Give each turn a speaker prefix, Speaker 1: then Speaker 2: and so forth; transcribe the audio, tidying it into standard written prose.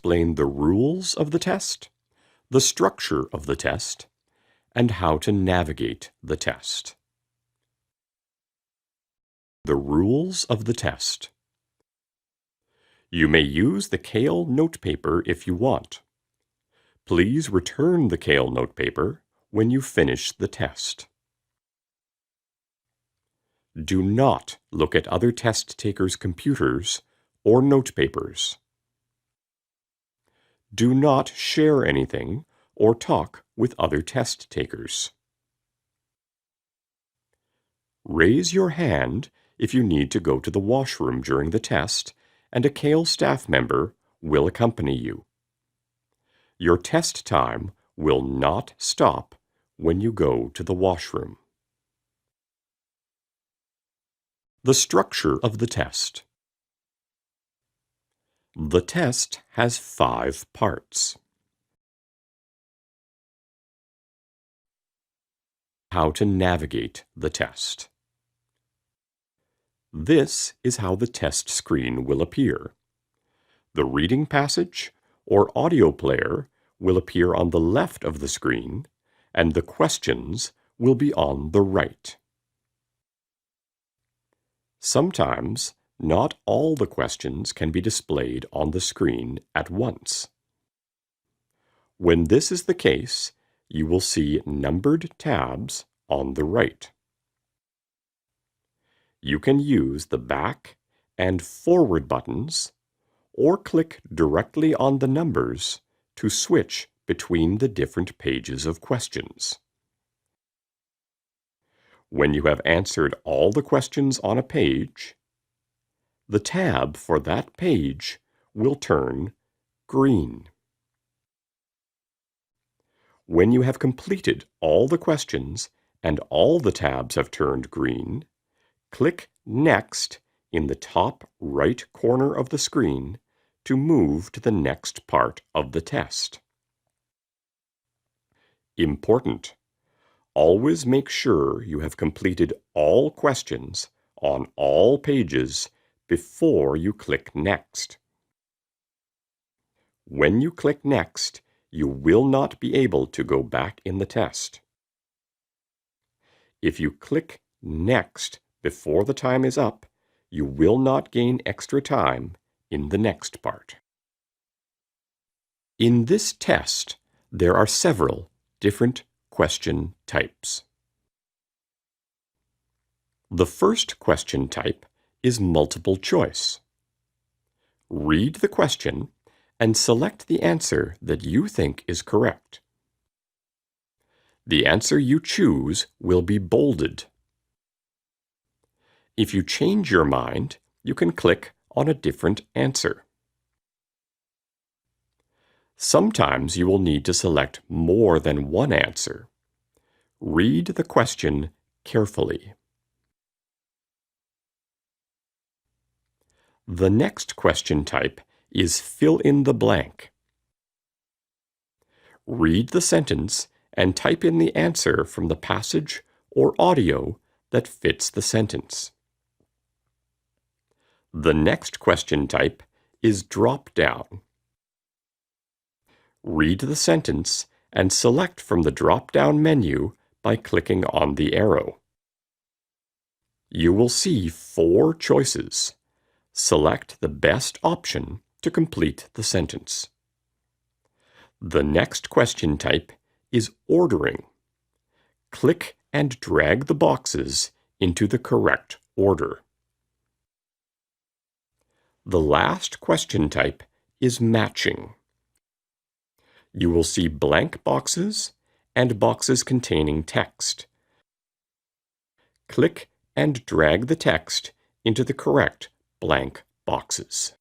Speaker 1: explain the rules of the test, the structure of the test, and how to navigate the test. The rules of the test. You may use the Cael notepaper if you want. Please return the Cael notepaper when you finish the test. Do not look at other test takers' computers or notepapers. Do not share anything or talk with other test takers. Raise your hand if you need to go to the washroom during the test, and a Cael staff member will accompany you. Your test time will not stop when you go to the washroom. The structure of the test. The test has 5 parts. How to navigate the test. This is how the test screen will appear. The reading passage or audio player will appear on the left of the screen, and the questions will be on the right. Sometimes, not all the questions can be displayed on the screen at once. When this is the case, you will see numbered tabs on the right. You can use the back and forward buttons, or click directly on the numbers to switch between the different pages of questions. When you have answered all the questions on a page, the tab for that page will turn green. When you have completed all the questions and all the tabs have turned green, click Next in the top right corner of the screen to move to the next part of the test. Important: always make sure you have completed all questions on all pages before you click Next. When you click Next, you will not be able to go back in the test. If you click Next before the time is up, you will not gain extra time in the next part. In this test, there are several different question types. The first question type is multiple choice. Read the question and select the answer that you think is correct. The answer you choose will be bolded. If you change your mind, you can click on a different answer. Sometimes you will need to select more than one answer. Read the question carefully. The next question type is fill in the blank. Read the sentence and type in the answer from the passage or audio that fits the sentence. The next question type is drop down. Read the sentence and select from the drop-down menu by clicking on the arrow. You will see 4 choices. Select the best option to complete the sentence. The next question type is ordering. Click and drag the boxes into the correct order. The last question type is matching. You will see blank boxes and boxes containing text. Click and drag the text into the correct blank boxes.